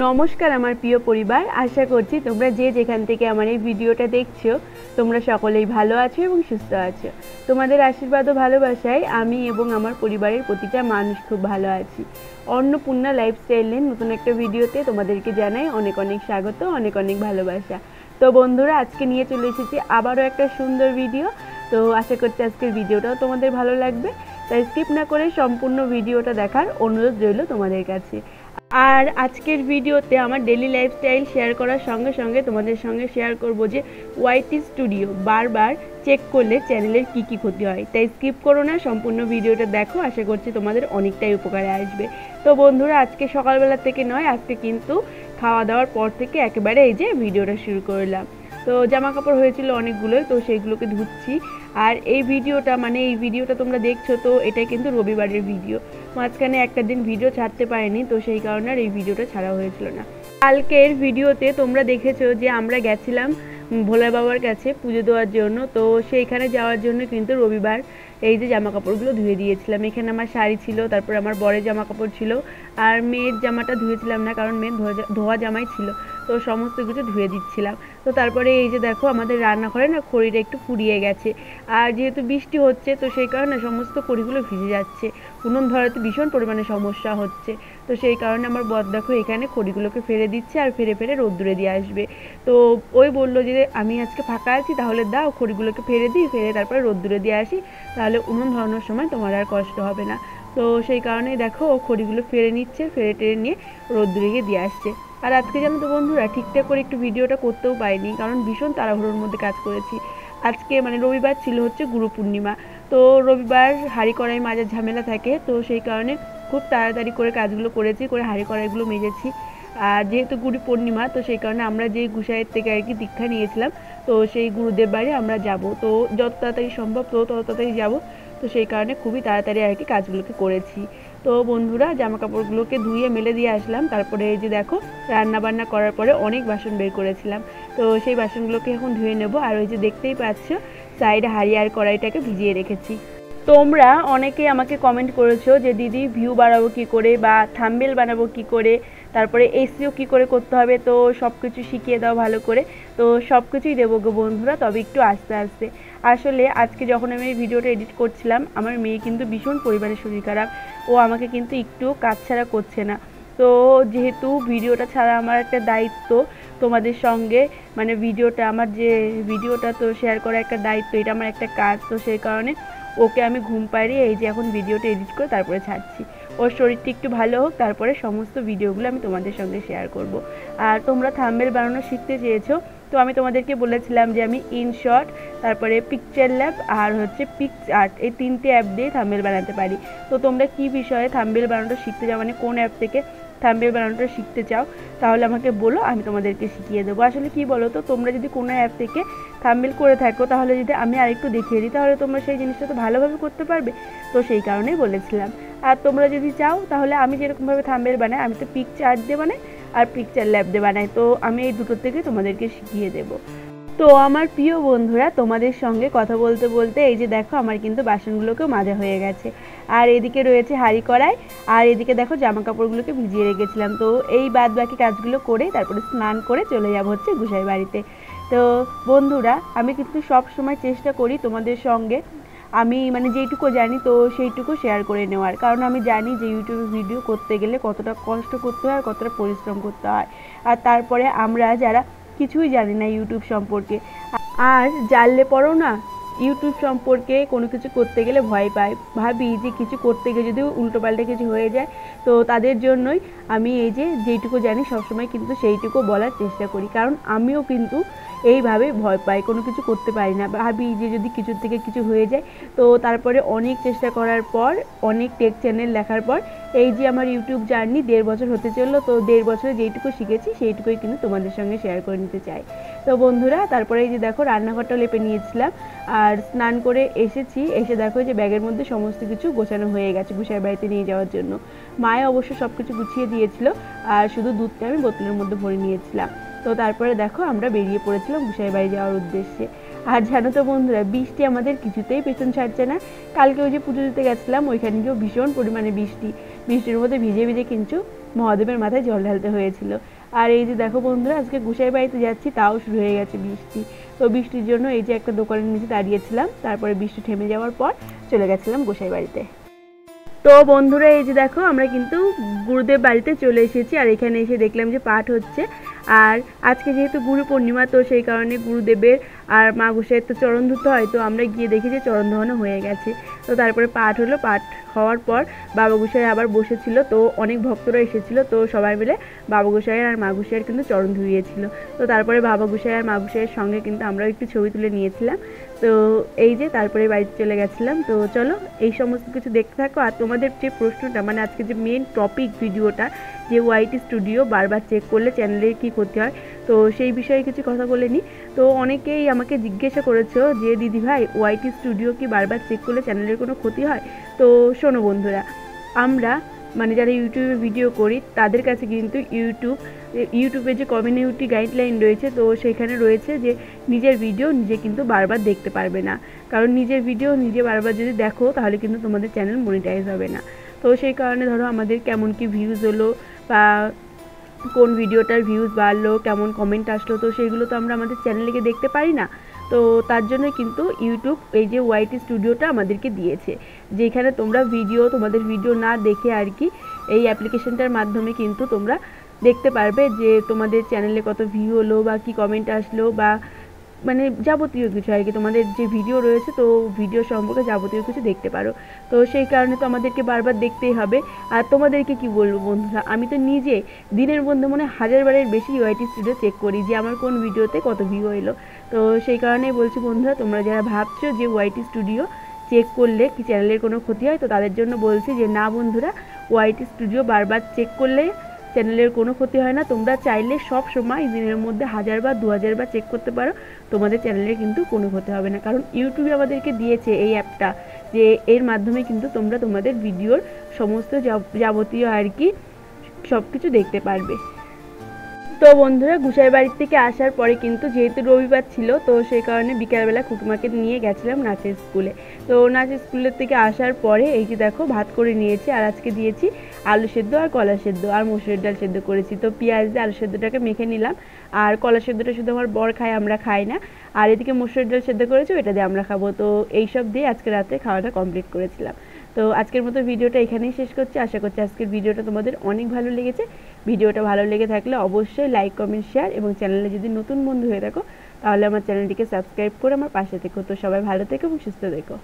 নমস্কার আমার প্রিয় পরিবার, আশা করছি তোমরা যে যেখান থেকে আমার এই ভিডিওটা দেখছো তোমরা সকলেই ভালো আছো এবং সুস্থ আছো। তোমাদের আশীর্বাদ ও ভালোবাসায় আমি এবং আমার পরিবারের প্রতিটা মানুষ খুব ভালো আছি। অন্নপূর্ণা লাইফস্টাইলের নতুন একটা ভিডিওতে তোমাদেরকে জানাই অনেক অনেক স্বাগত, অনেক অনেক ভালোবাসা। তো বন্ধুরা, আজকে নিয়ে চলে এসেছি আবারও একটা সুন্দর ভিডিও। তো আশা করছি আজকের ভিডিওটাও তোমাদের ভালো লাগবে, তাই স্কিপ না করে সম্পূর্ণ ভিডিওটা দেখার অনুরোধ রইল তোমাদের কাছে। আর আজকের ভিডিওতে আমার ডেলি লাইফস্টাইল শেয়ার করার সঙ্গে সঙ্গে তোমাদের সঙ্গে শেয়ার করব যে ওয়াইটি স্টুডিও বারবার চেক করলে চ্যানেলের কি কি ক্ষতি হয়, তাই স্কিপ করো না, সম্পূর্ণ ভিডিওটা দেখো। আশা করছি তোমাদের অনেকটাই উপকারে আসবে। তো বন্ধুরা, আজকে সকালবেলা থেকে নয়, আজকে কিন্তু খাওয়া দাওয়ার পর থেকে একেবারে এই যে ভিডিওটা শুরু করলাম। তো জামা কাপড় হয়েছিল অনেকগুলোই, তো সেইগুলোকে ধুচ্ছি। আর এই ভিডিওটা তোমরা দেখছো, তো এটা কিন্তু রবিবারের ভিডিও। মাঝখানে একটা দিন ভিডিও ছাড়তে পারিনি, তো সেই কারণে আর এই ভিডিওটা ছাড়া হয়েছিল না। কালকের ভিডিওতে তোমরা দেখেছো যে আমরা গেছিলাম ভোলা বাবার কাছে পুজো দেওয়ার জন্য। তো সেইখানে যাওয়ার জন্য কিন্তু রবিবার এই যে জামা কাপড়গুলো ধুয়ে দিয়েছিলাম। এখানে আমার শাড়ি ছিল, তারপর আমার বরের জামা কাপড় ছিল, আর মেয়ের জামাটা ধুয়েছিলাম না, কারণ মেয়ের ধোয়া জামাই ছিল। তো সমস্ত কিছু ধুয়ে দিচ্ছিলাম। তো তারপরে এই যে দেখো, আমাদের রান্নাঘরে না খড়িটা একটু ফুরিয়ে গেছে। আর যেহেতু বৃষ্টি হচ্ছে, তো সেই কারণে সমস্ত খড়িগুলো ভিজে যাচ্ছে। উনুন ধরাতে ভীষণ পরিমাণে সমস্যা হচ্ছে। তো সেই কারণে আমার বর দেখো এখানে খড়িগুলোকে ফেলে দিচ্ছে, আর ফেরে ফেরে রোদ্দুরে দিয়ে আসবে। তো ওই বললো যে আমি আজকে ফাঁকা আছি, তাহলে দাও খড়িগুলোকে ফেলে দিই, ফেলে তারপরে রোদ্দুরে দিয়ে আসি, তাহলে উনুন ধরানোর সময় তোমার আর কষ্ট হবে না। তো সেই কারণেই দেখো ও খড়িগুলো ফেলে নিচ্ছে, ফেলে টেরে নিয়ে রোদ্দুরে গিয়ে দিয়ে আসছে। আর আজকে জানো তো বন্ধুরা, ঠিকঠাক করে একটু ভিডিওটা করতেও পারিনি, কারণ ভীষণ তাড়াহুড়োর মধ্যে কাজ করেছি। আজকে রবিবার ছিল হচ্ছে গুরু পূর্ণিমা। তো রবিবার হাঁড়ি কড়াই মাজার ঝামেলা থাকে, তো সেই কারণে খুব তাড়াতাড়ি করে কাজগুলো করেছি, করে হাঁড়ি কড়াইগুলো মেজেছি। আর যেহেতু গুরু পূর্ণিমা, তো সেই কারণে আমরা যে গুসাইয়ের থেকে আর কি দীক্ষা নিয়েছিলাম, তো সেই গুরুদেব বাড়ি আমরা যাব। তো যত তাড়াতাড়ি সম্ভব তত তাড়াতাড়ি যাব। তো সেই কারণে খুবই তাড়াতাড়ি আর কি কাজগুলোকে করেছি। তো বন্ধুরা, জামা কাপড়গুলোকে ধুয়ে মেলে দিয়ে আসলাম। তারপরে এই যে দেখো, রান্না বান্না করার পরে অনেক বাসন বের করেছিলাম, তো সেই বাসনগুলোকে এখন ধুয়ে নেব। আর ওই যে দেখতেই পাচ্ছ, সাইডে হাঁড়ি আর কড়াইটাকে ভিজিয়ে রেখেছি। তোমরা অনেকেই আমাকে কমেন্ট করেছো যে দিদি ভিউ বাড়াবো কী করে, বা থাম্বনেল বানাবো কী করে, তারপরে এসইও কী করে করতে হবে, তো সব কিছু শিখিয়ে দাও ভালো করে। তো সব কিছুই দেবো গো বন্ধুরা, তবে একটু আস্তে আস্তে। আসলে আজকে যখন আমি এই ভিডিওটা এডিট করছিলাম, আমার মেয়ে কিন্তু ভীষণ পরিমাণে শরীর খারাপ। ও আমাকে কিন্তু একটু কাজ ছাড়া করছে না। তো যেহেতু ভিডিওটা ছাড়া আমার একটা দায়িত্ব তোমাদের সঙ্গে, ভিডিওটা তো শেয়ার করা একটা দায়িত্ব, এটা আমার একটা কাজ। তো সেই কারণে ওকে আমি ঘুম পাড়িয়ে এই যে এখন ভিডিওটা এডিট করে তারপরে ছাড়ছি। ওর শরীরটা একটু ভালো হোক, তারপরে সমস্ত ভিডিওগুলো আমি তোমাদের সঙ্গে শেয়ার করব। আর তোমরা থাম্বনেল বানানো শিখতে চেয়েছো, তো আমি তোমাদেরকে বলেছিলাম যে আমি ইনশট, তারপরে পিকচার ল্যাব আর হচ্ছে পিক্সআর্ট, এই তিনটে অ্যাপ দিয়ে থাম্বনেল বানাতে পারি। তো তোমরা কি বিষয়ে থাম্বনেল বানানোটা শিখতে চাও, কোন অ্যাপ থেকে থাম্বনেল বানানোটা শিখতে চাও, তাহলে আমাকে বলো, আমি তোমাদেরকে শিখিয়ে দেবো। আসলে কি বলো তো, তোমরা যদি কোনো অ্যাপ থেকে থাম্বনেল করে থাকো, তাহলে যদি আমি আরেকটু দেখিয়ে দিই, তাহলে তোমরা সেই জিনিসটা তো ভালোভাবে করতে পারবে। তো সেই কারণেই বলেছিলাম। আর তোমরা যদি চাও, তাহলে আমি যেরকমভাবে থাম্বনেল বানাই, আমি তো পিকচার্ট দিয়ে বানাই আর পিকচার ল্যাব দিয়ে বানাই। তো আমি এই দুটোর থেকে তোমাদেরকে শিখিয়ে দেবো। তো আমার প্রিয় বন্ধুরা, তোমাদের সঙ্গে কথা বলতে বলতে এই যে দেখো, আমার কিন্তু বাসনগুলোকেও মাজা হয়ে গেছে। আর এদিকে রয়েছে হাঁড়ি কড়াই, আর এদিকে দেখো জামা কাপড়গুলোকে ভিজিয়ে রেখেছিলাম। তো এই বাদ বাকি কাজগুলো করে তারপরে স্নান করে চলে যাব হচ্ছে গুসাই বাড়িতে। তো বন্ধুরা, আমি কিন্তু সব সময় চেষ্টা করি তোমাদের সঙ্গে আমি যেইটুকু জানি তো সেইটুকু শেয়ার করে নেওয়ার, কারণ আমি জানি যে ইউটিউবে ভিডিও করতে গেলে কতটা কষ্ট করতে হয় আর কতটা পরিশ্রম করতে হয়। আর তারপরে আমরা যারা কিছুই জানি না ইউটিউব সম্পর্কে, আর জানলে পরও না ইউটিউব সম্পর্কে কোনো কিছু করতে গেলে ভয় পাই, ভাবি যে কিছু করতে গিয়ে যদি উল্টোপাল্টা কিছু হয়ে যায়, তো তাদের জন্যই আমি এই যে যেইটুকু জানি সবসময় কিন্তু সেইটুকু বলার চেষ্টা করি। কারণ আমিও কিন্তু এইভাবে ভয় পাই, কোনো কিছু করতে পারি না, ভাবি যে যদি কিছুর থেকে কিছু হয়ে যায়। তো তারপরে অনেক চেষ্টা করার পর, অনেক টেক চ্যানেল দেখার পর এই যে আমার ইউটিউব জার্নি 1.5 বছর হতে চললো। তো 1.5 বছরে যেইটুকু শিখেছি সেইটুকুই কিন্তু তোমাদের সঙ্গে শেয়ার করে নিতে চাই। তো বন্ধুরা, তারপরে এই যে দেখো, রান্নাঘরটা লেপে নিয়েছিলাম, আর স্নান করে এসেছি। এসে দেখো যে ব্যাগের মধ্যে সমস্ত কিছু গোছানো হয়ে গেছে গুসাই বাড়িতে নিয়ে যাওয়ার জন্য। মায়ে অবশ্য সব কিছু গুছিয়ে দিয়েছিল, আর শুধু দুধটা আমি বোতলের মধ্যে ভরে নিয়েছিলাম। তো তারপরে দেখো, আমরা বেরিয়ে পড়েছিলাম গুসাই বাড়ি যাওয়ার উদ্দেশ্যে। আর জানো তো বন্ধুরা, বৃষ্টি আমাদের কিছুতেই পেছন ছাড়ছে না। কালকে ওই যে পুজো দিতে গেছিলাম, ওইখানে গিয়েও ভীষণ পরিমাণে বৃষ্টির মধ্যে ভিজে ভিজে কিন্তু মহাদেবের মাথায় জল ঢালতে হয়েছিল। আর এই যে দেখো বন্ধুরা, আজকে গোসাই বাড়িতে যাচ্ছি, তাও শুরু হয়ে গেছে বৃষ্টি। তো বৃষ্টির জন্য এই যে একটা দোকানের নিচে দাঁড়িয়েছিলাম, তারপরে বৃষ্টি থেমে যাওয়ার পর চলে গেছিলাম গোসাই বাড়িতে। তো বন্ধুরা এই যে দেখো, আমরা কিন্তু গুরুদেব বাড়িতে চলে এসেছি, আর এখানে এসে দেখলাম যে পাঠ হচ্ছে। আর আজকে যেহেতু গুরু পূর্ণিমা, তো সেই কারণে গুরুদেবের আর মা গোসাইয়ের তো চরণ ধুতে হয়, তো আমরা গিয়ে দেখি যে চরণ ধোয়ানো হয়ে গেছে। তো তারপরে পাঠ হলো, পাঠ হওয়ার পর বাবা গোসাই আবার বসেছিল, তো অনেক ভক্তরা এসেছিল, তো সবাই মিলে বাবা গোসাইয়ের আর মা গোসাইয়ের কিন্তু চরণ ধুইয়েছিল। তো তারপরে বাবা গোসাই আর মা গোসাইয়ের সঙ্গে কিন্তু আমরাও একটু ছবি তুলে নিয়েছিলাম। তো এই যে তারপরে বাড়িতে চলে গেছিলাম। তো চলো এই সমস্ত কিছু দেখতে থাকো। আর তোমাদের যে প্রশ্নটা, মানে আজকে যে মেন টপিক ভিডিওটা, যে ওয়াইটি স্টুডিও বারবার চেক করলে চ্যানেলের কী ক্ষতি হয়, তো সেই বিষয়ে কিছু কথা বলে নিই। তো অনেকেই আমাকে জিজ্ঞাসা করেছো যে দিদি ভাই, ওয়াইটি স্টুডিও কি বারবার চেক করলে চ্যানেলের কোনো ক্ষতি হয়? তো শোনো বন্ধুরা, আমরা মানে যারা ইউটিউবে ভিডিও করি তাদের কাছে কিন্তু ইউটিউবে যে কমিউনিটি গাইডলাইন রয়েছে, তো সেখানে রয়েছে যে নিজের ভিডিও নিজে কিন্তু বারবার দেখতে পারবে না। কারণ নিজের ভিডিও নিজে বারবার যদি দেখো তাহলে কিন্তু তোমাদের চ্যানেল মনিটাইজ হবে না। তো সেই কারণে ধরো আমাদের কেমন কি ভিউজ হলো, বা কোন ভিডিওটার ভিউজ বাড়লো, কেমন কমেন্ট আসলো, তো সেইগুলো তো আমরা আমাদের চ্যানেলে গিয়ে দেখতে পারি না। তো তার জন্য কিন্তু ইউটিউব এই যে ওয়াইটি স্টুডিওটা আমাদেরকে দিয়েছে, যেখানে তোমরা তোমাদের ভিডিও না দেখে আর কি এই অ্যাপ্লিকেশনটার মাধ্যমে কিন্তু তোমরা দেখতে পারবে যে তোমাদের চ্যানেলে কত ভিউ হলো, বা কি কমেন্ট আসলো, বা মানে যাবতীয় কিছু আর কি, তোমাদের যে ভিডিও রয়েছে তো ভিডিও সম্পর্কে যাবতীয় কিছু দেখতে পারো। তো সেই কারণে তো আমাদেরকে বারবার দেখতেই হবে। আর তোমাদেরকে কি বলবো বন্ধুরা, আমি তো নিজে দিনের মধ্যে মনে 1000 বারের বেশি ওয়াইটি স্টুডিও চেক করি যে আমার কোন ভিডিওতে কত ভিউ এলো। তো সেই কারণেই বলছি বন্ধুরা, তোমরা যারা ভাবছো যে ওয়াইটি স্টুডিও চেক করলে কি চ্যানেলের কোনো ক্ষতি হয়, তো তাদের জন্য বলছি যে না বন্ধুরা, ওয়াইটি স্টুডিও বারবার চেক করলে চ্যানেলের কোনো ক্ষতি হয় না। তোমরা চাইলে সব সময় দিনের মধ্যে 1000 বা 2000 বার চেক করতে পারো, তোমাদের চ্যানেলের কিন্তু কোনো ক্ষতি হবে না। কারণ ইউটিউবে আমাদেরকে দিয়েছে এই অ্যাপটা, যে এর মাধ্যমে কিন্তু তোমরা তোমাদের ভিডিওর সমস্ত যাবতীয় আর কি সব কিছু দেখতে পারবে। তো বন্ধুরা, গোসাই বাড়ির থেকে আসার পরে কিন্তু যেহেতু রবিবার ছিল, তো সেই কারণে বিকালবেলা খুকুমাকে নিয়ে গেছিলাম নাচের স্কুলে। তো নাচের স্কুলের থেকে আসার পরে এই যে দেখো ভাত করে নিয়েছি, আর আজকে দিয়েছি আলু সেদ্ধ আর কলা সেদ্ধ আর মসুরের ডাল সেদ্ধ করেছি। তো পেঁয়াজ দিয়ে আলু সেদ্ধটাকে মেখে নিলাম, আর কলা সেদ্ধটা শুধু আমার বর খায়, আমরা খাই না। আর এদিকে মসুরের ডাল সেদ্ধ করেছি, এটা দিয়ে আমরা খাবো। তো এইসব দিয়ে আজকে রাতে খাওয়াটা কমপ্লিট করেছিলাম। তো আজকের মতো ভিডিওটা এখানেই শেষ করছি। আশা করছি আজকের ভিডিওটা তোমাদের অনেক ভালো লেগেছে। ভিডিওটা ভালো লেগে থাকলে অবশ্যই লাইক, কমেন্ট, শেয়ার, এবং চ্যানেলে যদি নতুন বন্ধু হয়ে থাকো তাহলে আমার চ্যানেলটিকে সাবস্ক্রাইব করে আমার পাশে থেকো। তো সবাই ভালো থেকো এবং সুস্থ থেকো।